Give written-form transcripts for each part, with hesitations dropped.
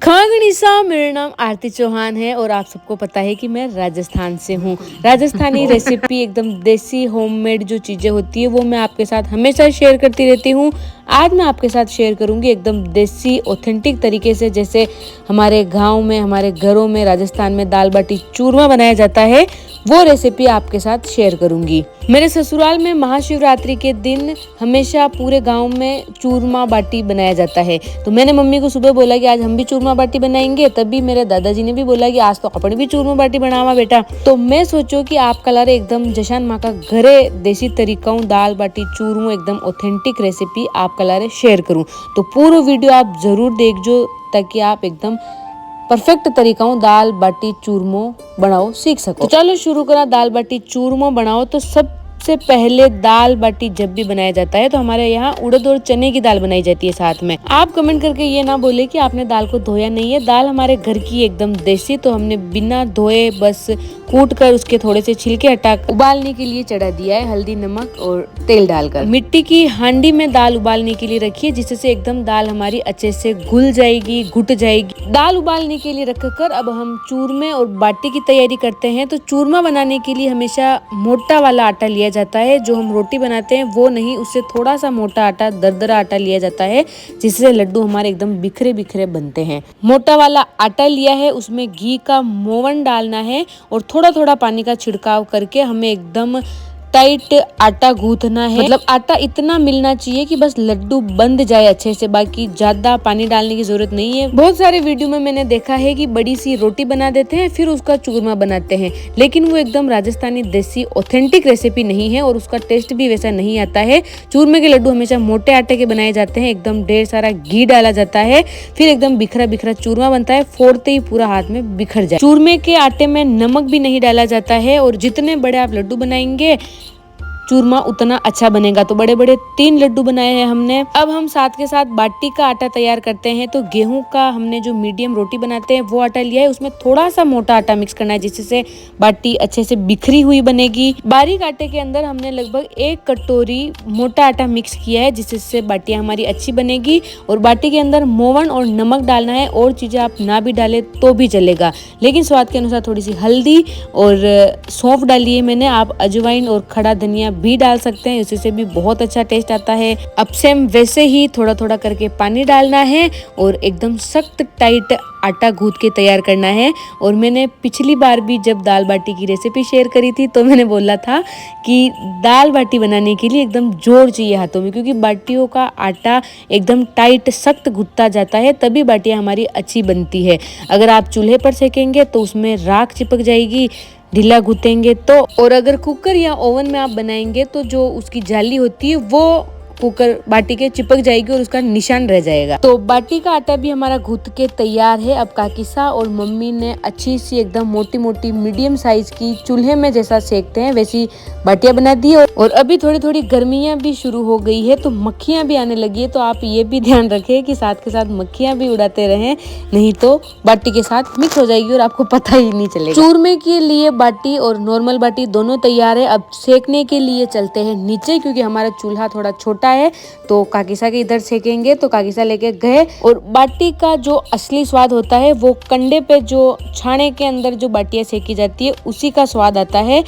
खगनिसा, मेरा नाम आरती चौहान है और आप सबको पता है कि मैं राजस्थान से हूँ। राजस्थानी रेसिपी एकदम देसी होममेड जो चीज़ें होती है वो मैं आपके साथ हमेशा शेयर करती रहती हूँ। आज मैं आपके साथ शेयर करूँगी एकदम देसी ऑथेंटिक तरीके से, जैसे हमारे गांव में, हमारे घरों में राजस्थान में दाल बाटी चूरमा बनाया जाता है, वो रेसिपी आपके साथ शेयर करूँगी। मेरे ससुराल में महाशिवरात्रि के दिन हमेशा पूरे गांव में चूरमा बाटी बनाया जाता है। तो मैंने मम्मी को सुबह बोला कि आज हम भी चूरमा बाटी बनाएंगे, तभी मेरे दादाजी ने भी बोला कि आज तो अपन भी चूरमा बाटी बनावा बेटा। तो मैं सोचो कि आप कलर एकदम जशान माँ का घरे देसी तरीका दाल बाटी चूरमो एकदम ऑथेंटिक रेसिपी आप कलर शेयर करूँ। तो पूरा वीडियो आप जरूर देखो ताकि आप एकदम परफेक्ट तरीका दाल बाटी चूरमो बनाओ सीख सको। तो चलो शुरू करा दाल बाटी चूरमो बनाओ। तो सबसे पहले दाल बाटी जब भी बनाया जाता है तो हमारे यहाँ उड़द और चने की दाल बनाई जाती है साथ में। आप कमेंट करके ये ना बोले कि आपने दाल को धोया नहीं है। दाल हमारे घर की एकदम देसी, तो हमने बिना धोए बस कूट कर उसके थोड़े से छिलके हटा उबालने के लिए चढ़ा दिया है, हल्दी नमक और तेल डालकर। मिट्टी की हांडी में दाल उबालने के लिए रखी है, जिससे एकदम दाल हमारी अच्छे से घुल जाएगी, घुट जाएगी। दाल उबालने के लिए रखकर अब हम चूरमे और बाटी की तैयारी करते हैं। तो चूरमा बनाने के लिए हमेशा मोटा वाला आटा लिया जाता है, जो हम रोटी बनाते हैं वो नहीं, उससे थोड़ा सा मोटा आटा, दरदरा आटा लिया जाता है, जिससे लड्डू हमारे एकदम बिखरे बिखरे बनते हैं। मोटा वाला आटा लिया है, उसमें घी का मोवन डालना है और थोड़ा थोड़ा पानी का छिड़काव करके हमें एकदम टाइट आटा गूंथना है। मतलब आटा इतना मिलना चाहिए कि बस लड्डू बंध जाए अच्छे से, बाकी ज्यादा पानी डालने की जरूरत नहीं है। बहुत सारे वीडियो में मैंने देखा है कि बड़ी सी रोटी बना देते हैं फिर उसका चूरमा बनाते हैं, लेकिन वो एकदम राजस्थानी देसी ऑथेंटिक रेसिपी नहीं है और उसका टेस्ट भी वैसा नहीं आता है। चूरमे के लड्डू हमेशा मोटे आटे के बनाए जाते हैं, एकदम ढेर सारा घी डाला जाता है, फिर एकदम बिखरा बिखरा चूरमा बनता है, फोड़ते ही पूरा हाथ में बिखर जाए। चूरमे के आटे में नमक भी नहीं डाला जाता है और जितने बड़े आप लड्डू बनाएंगे चूरमा उतना अच्छा बनेगा। तो बड़े बड़े 3 लड्डू बनाए हैं हमने। अब हम साथ के साथ बाटी का आटा तैयार करते हैं। तो गेहूं का हमने जो मीडियम रोटी बनाते हैं वो आटा लिया है, उसमें थोड़ा सा मोटा आटा मिक्स करना है, जिससे बाटी अच्छे से बिखरी हुई बनेगी। बारीक आटे के अंदर हमने लगभग 1 कटोरी मोटा आटा मिक्स किया है, जिससे बाटियां हमारी अच्छी बनेगी। और बाटी के अंदर मोवन और नमक डालना है, और चीजें आप ना भी डाले तो भी चलेगा, लेकिन स्वाद के अनुसार थोड़ी सी हल्दी और सौंफ डाली है मैंने। आप अजवाइन और खड़ा धनिया भी डाल सकते हैं, इससे भी बहुत अच्छा टेस्ट आता है। अब सेम वैसे ही थोड़ा थोड़ा करके पानी डालना है और एकदम सख्त टाइट आटा गूंथ के तैयार करना है। और मैंने पिछली बार भी जब दाल बाटी की रेसिपी शेयर करी थी तो मैंने बोला था कि दाल बाटी बनाने के लिए एकदम जोर चाहिए हाथों में, क्योंकि बाटियों का आटा एकदम टाइट सख्त गूंथता जाता है, तभी बाटियां हमारी अच्छी बनती है। अगर आप चूल्हे पर सेकेंगे तो उसमें राख चिपक जाएगी, ढीला गूंथेंगे तो। और अगर कुकर या ओवन में आप बनाएंगे तो जो उसकी जाली होती है वो कुकर बाटी के चिपक जाएगी और उसका निशान रह जाएगा। तो बाटी का आटा भी हमारा गूंथ के तैयार है। अब काकीसा और मम्मी ने अच्छी सी एकदम मोटी मोटी मीडियम साइज की चूल्हे में जैसा सेकते हैं वैसी बाटियां बना दी। और अभी थोड़ी थोड़ी गर्मियां भी शुरू हो गई है तो मक्खियां भी आने लगी है, तो आप ये भी ध्यान रखें कि साथ के साथ मक्खियां भी उड़ाते रहें, नहीं तो बाटी के साथ मिक्स हो जाएगी और आपको पता ही नहीं चलेगा। चूरमे के लिए बाटी और नॉर्मल बाटी दोनों तैयार है। अब सेकने के लिए चलते हैं नीचे, क्योंकि हमारा चूल्हा थोड़ा छोटा है। तो काकीसा के इधर सेकेंगे तो काकीसा लेके गए। और बाटी का जो असली स्वाद होता है वो कंडे पे जो छाने के अंदर जो बाटियां सेकी जाती है उसी का स्वाद आता है।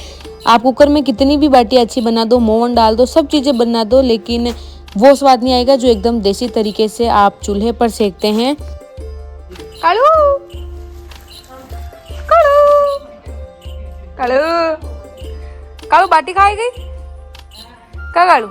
आप कुकर में कितनी भी बाटियां अच्छी बना दो, मोवन डाल दो, सब चीजें बना दो, लेकिन वो स्वाद नहीं आएगा जो एकदम देसी तरीके से आप चूल्हे पर सेकते हैं। कालू कालू कालू कालू बाटी खाई गई क्या? कालू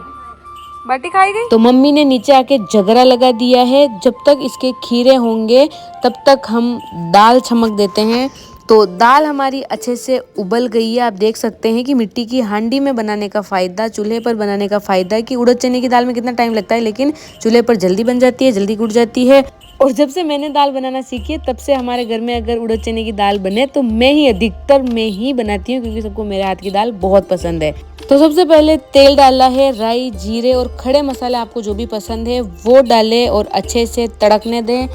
बाटी खाई गई। तो मम्मी ने नीचे आके जगरा लगा दिया है। जब तक इसके खीरे होंगे तब तक हम दाल छमक देते हैं। तो दाल हमारी अच्छे से उबल गई है। आप देख सकते हैं कि मिट्टी की हांडी में बनाने का फ़ायदा, चूल्हे पर बनाने का फ़ायदा है कि उड़द चने की दाल में कितना टाइम लगता है, लेकिन चूल्हे पर जल्दी बन जाती है, जल्दी उड़ जाती है। और जब से मैंने दाल बनाना सीखी है तब से हमारे घर में अगर उड़द चने की दाल बने तो मैं ही अधिकतर मैं ही बनाती हूँ, क्योंकि सबको मेरे हाथ की दाल बहुत पसंद है। तो सबसे पहले तेल डाला है, राई, जीरे और खड़े मसाले आपको जो भी पसंद है वो डालें और अच्छे से तड़कने दें।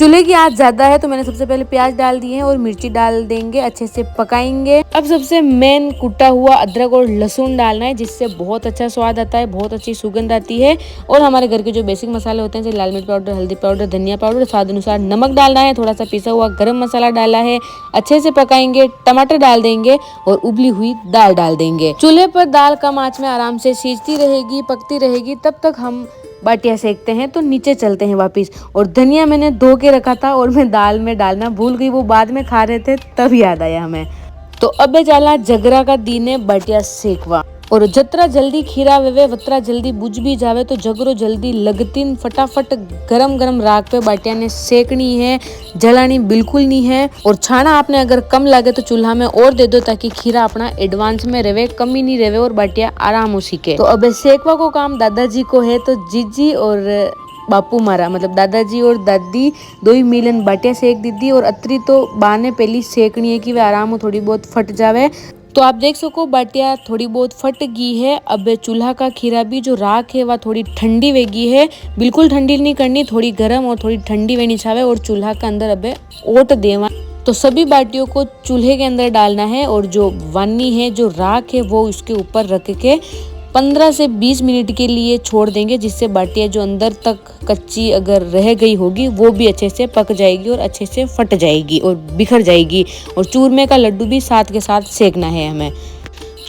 चूल्हे की आंच ज्यादा है तो मैंने सबसे पहले प्याज डाल दिए हैं और मिर्ची डाल देंगे, अच्छे से पकाएंगे। अब सबसे मेन कुटा हुआ अदरक और लहसुन डालना है, जिससे बहुत अच्छा स्वाद आता है, बहुत अच्छी सुगंध आती है। और हमारे घर के जो बेसिक मसाले होते हैं जैसे लाल मिर्च पाउडर, हल्दी पाउडर, धनिया पाउडर, स्वाद अनुसार नमक डालना है, थोड़ा सा पिसा हुआ गरम मसाला डाला है, अच्छे से पकाएंगे। टमाटर डाल देंगे और उबली हुई दाल डाल देंगे। चूल्हे पर दाल कम आंच में आराम से सीजती रहेगी, पकती रहेगी, तब तक हम बाटियां सेकते हैं। तो नीचे चलते हैं वापस। और धनिया मैंने धो के रखा था और मैं दाल में डालना भूल गई, वो बाद में खा रहे थे तब याद आया हमें। तो अब जाला जगरा का दिन है बाटिया सेकवा। और जतरा जल्दी खीरा वेवे वतरा जल्दी बुझ भी जावे, तो जगरो जल्दी लगतीन फटाफट गरम गरम राख पे बाटिया ने सेकनी है, जलानी बिल्कुल नहीं है। और छाना आपने अगर कम लगे तो चूल्हा में और दे दो, ताकि खीरा अपना एडवांस में रहे, कमी नहीं रहे और बाटिया आराम हो सीखे। तो अब सेकवा को काम दादाजी को है, तो जीजी और बापू मारा मतलब दादाजी और दादी दो ही मिलन बाटिया सेक दीदी। और अतरी तो बा ने पहली सेकनी है कि वे आराम हो थोड़ी बहुत फट जावे। तो आप देख सको बाटिया थोड़ी बहुत फट गई है। अब चूल्हा का खीरा भी जो राख है वह थोड़ी ठंडी वेगी है, बिल्कुल ठंडी नहीं करनी, थोड़ी गर्म और थोड़ी ठंडी वेनी छावे। और चूल्हा के अंदर अब ओट देवा। तो सभी बाटियों को चूल्हे के अंदर डालना है और जो वानी है जो राख है वो उसके ऊपर रख के 15 से 20 मिनट के लिए छोड़ देंगे, जिससे बाटियां जो अंदर तक कच्ची अगर रह गई होगी वो भी अच्छे से पक जाएगी और अच्छे से फट जाएगी और बिखर जाएगी। और चूरमे का लड्डू भी साथ के साथ सेकना है हमें।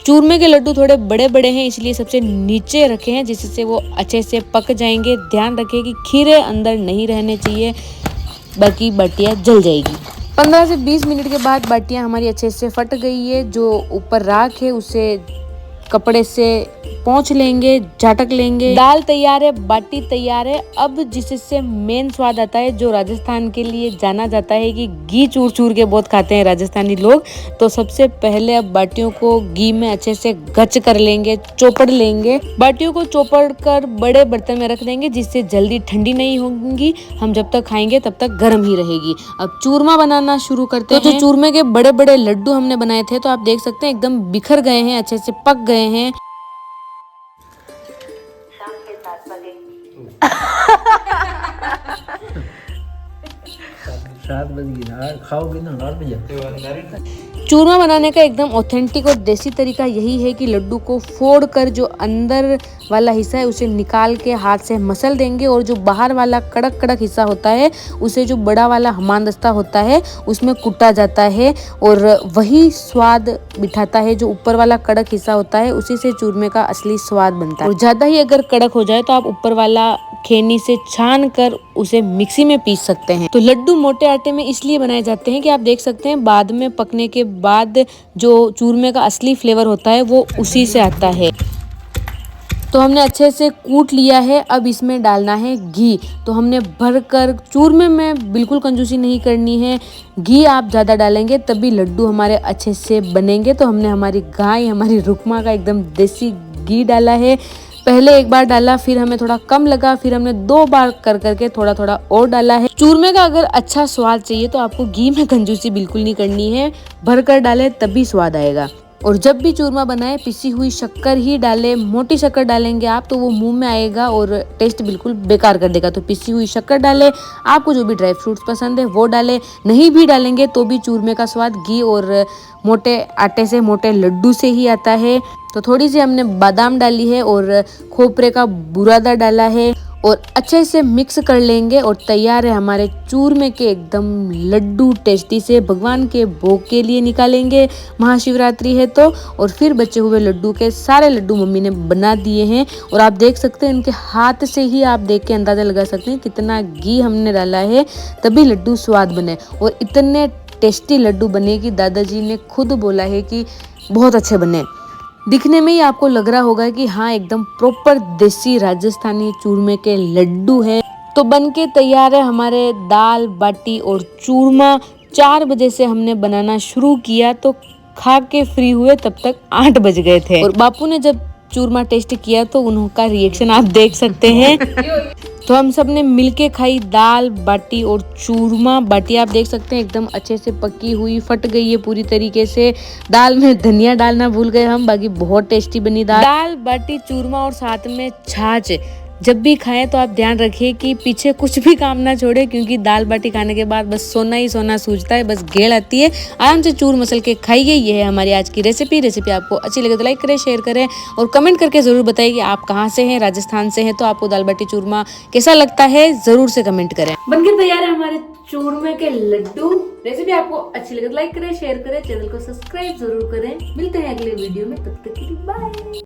चूरमे के लड्डू थोड़े बड़े बड़े हैं, इसलिए सबसे नीचे रखे हैं, जिससे वो अच्छे से पक जाएंगे। ध्यान रखें कि खीरे अंदर नहीं रहने चाहिए, बाकी बाटियां जल जाएगी। 15 से 20 मिनट के बाद बाटियां हमारी अच्छे से फट गई है। जो ऊपर राख है उसे कपड़े से पोंछ लेंगे, झटक लेंगे। दाल तैयार है, बाटी तैयार है। अब जिससे मेन स्वाद आता है, जो राजस्थान के लिए जाना जाता है कि घी चूर चूर के बहुत खाते हैं राजस्थानी लोग। तो सबसे पहले अब बाटियों को घी में अच्छे से गच कर लेंगे, चौपड़ लेंगे। बाटियों को चौपड़ कर बड़े बर्तन में रख देंगे, जिससे जल्दी ठंडी नहीं होंगी, हम जब तक खाएंगे तब तक गर्म ही रहेगी। अब चूरमा बनाना शुरू करते हैं। तो जो चूरमे के बड़े बड़े लड्डू हमने बनाए थे, तो आप देख सकते हैं एकदम बिखर गए हैं, अच्छे से पक गए हैं। 7 बज गई, खाओगे ना 8 बजे। चूरमा बनाने का एकदम ऑथेंटिक और देसी तरीका यही है कि लड्डू को फोड़ कर जो अंदर वाला हिस्सा है उसे निकाल के हाथ से मसल देंगे, और जो बाहर वाला कड़क कड़क हिस्सा होता है उसे जो बड़ा वाला हमानदस्ता होता है उसमें कुटा जाता है, और वही स्वाद बिठाता है। जो ऊपर वाला कड़क हिस्सा होता है उसी से चूरमे का असली स्वाद बनता है। और ज्यादा ही अगर कड़क हो जाए तो आप ऊपर वाला खेनी से छान कर उसे मिक्सी में पीस सकते हैं। तो लड्डू मोटे आटे में इसलिए बनाए जाते हैं कि आप देख सकते हैं बाद में पकने के बाद जो चूरमे का असली फ्लेवर होता है वो उसी से आता है। तो हमने अच्छे से कूट लिया है। अब इसमें डालना है घी। तो हमने भरकर, चूरमे में बिल्कुल कंजूसी नहीं करनी है, घी आप ज़्यादा डालेंगे तभी लड्डू हमारे अच्छे से बनेंगे। तो हमने हमारी गाय, हमारी रुकमा का एकदम देसी घी डाला है। पहले एक बार डाला, फिर हमें थोड़ा कम लगा, फिर हमने 2 बार कर करके थोड़ा थोड़ा और डाला है। चूरमे का अगर अच्छा स्वाद चाहिए तो आपको घी में कंजूसी बिल्कुल नहीं करनी है, भरकर डाले तभी स्वाद आएगा। और जब भी चूरमा बनाए पिसी हुई शक्कर ही डालें। मोटी शक्कर डालेंगे आप तो वो मुंह में आएगा और टेस्ट बिल्कुल बेकार कर देगा। तो पिसी हुई शक्कर डालें। आपको जो भी ड्राई फ्रूट्स पसंद है वो डालें, नहीं भी डालेंगे तो भी चूरमे का स्वाद घी और मोटे आटे से, मोटे लड्डू से ही आता है। तो थोड़ी सी हमने बादाम डाली है और खोपरे का बुरादा डाला है और अच्छे से मिक्स कर लेंगे। और तैयार है हमारे चूरमे के एकदम लड्डू टेस्टी से। भगवान के भोग के लिए निकालेंगे, महाशिवरात्रि है तो। और फिर बचे हुए लड्डू के सारे लड्डू मम्मी ने बना दिए हैं और आप देख सकते हैं इनके हाथ से ही आप देख के अंदाजा लगा सकते हैं कितना घी हमने डाला है, तभी लड्डू स्वाद बने। और इतने टेस्टी लड्डू बने कि दादाजी ने खुद बोला है कि बहुत अच्छे बने। दिखने में ही आपको लग रहा होगा कि हाँ एकदम प्रॉपर देसी राजस्थानी चूरमे के लड्डू हैं। तो बनके तैयार है हमारे दाल बाटी और चूरमा। 4 बजे से हमने बनाना शुरू किया तो खा के फ्री हुए तब तक 8 बज गए थे। और बापू ने जब चूरमा टेस्ट किया तो उनका रिएक्शन आप देख सकते हैं। तो हम सब ने मिलके खाई दाल बाटी और चूरमा। बाटी आप देख सकते हैं एकदम अच्छे से पकी हुई, फट गई है पूरी तरीके से। दाल में धनिया डालना भूल गए हम, बाकी बहुत टेस्टी बनी दाल बाटी चूरमा और साथ में छाछ। जब भी खाएं तो आप ध्यान रखिए कि पीछे कुछ भी काम ना छोड़े, क्योंकि दाल बाटी खाने के बाद बस सोना ही सोना सूझता है, बस गेड़ आती है। आराम से चूर मसल के खाइए। ये है हमारी आज की रेसिपी आपको अच्छी लगे तो लाइक करें, शेयर करें और कमेंट करके ज़रूर बताइए कि आप कहाँ से हैं, राजस्थान से हैं तो आपको दाल बाटी चूरमा कैसा लगता है, ज़रूर से कमेंट करें। बनके तैयार है हमारे चूरमे के लड्डू। रेसिपी आपको अच्छी लगे तो लाइक करें, शेयर करें, चैनल को सब्सक्राइब जरूर करें। मिलते हैं अगले वीडियो में, तब तक के लिए बाय।